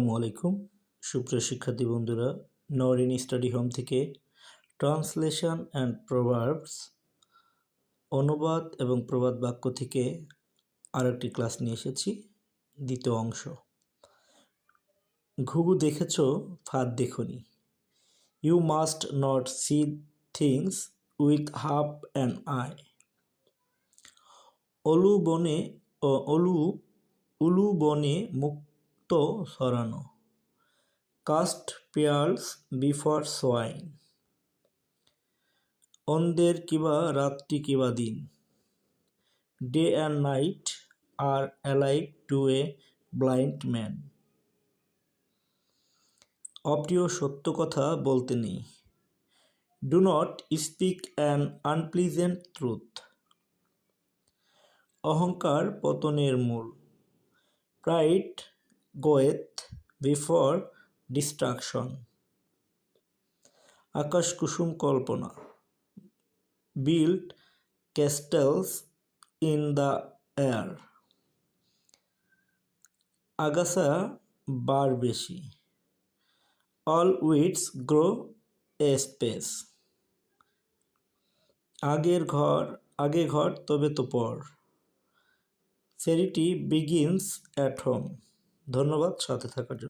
আসসালামু আলাইকুম সুপ্রিয় শিক্ষার্থী বন্ধুরা, নরিন স্টাডি হোম থেকে ট্রান্সলেশন অ্যান্ড প্রভার্বস অনুবাদ এবং প্রবাদ বাক্য থেকে আরেকটি ক্লাস নিয়ে এসেছি। দ্বিতীয় অংশ। ঘুঘু দেখেছ, ফাঁদ দেখনি। You must not see things with half an eye. উলু বনে মুক্ত সরানো। Cast pearls before swine. অন্ধের কিবা রাত্রি কিবা দিন। Day and night are alike to a blind man. অপ্রিয় সত্য কথা বলতে নেই। Do not speak an unpleasant truth. অহংকার পতনের মূল। Pride goeth before destruction. আকাশ কুসুম কল্পনা। Build castles in the air. আগাছা বার বেশি। All weeds grow a space. আগে ঘর তবে তো পর। Charity begins at home. ধন্যবাদ সাথে থাকার জন্য।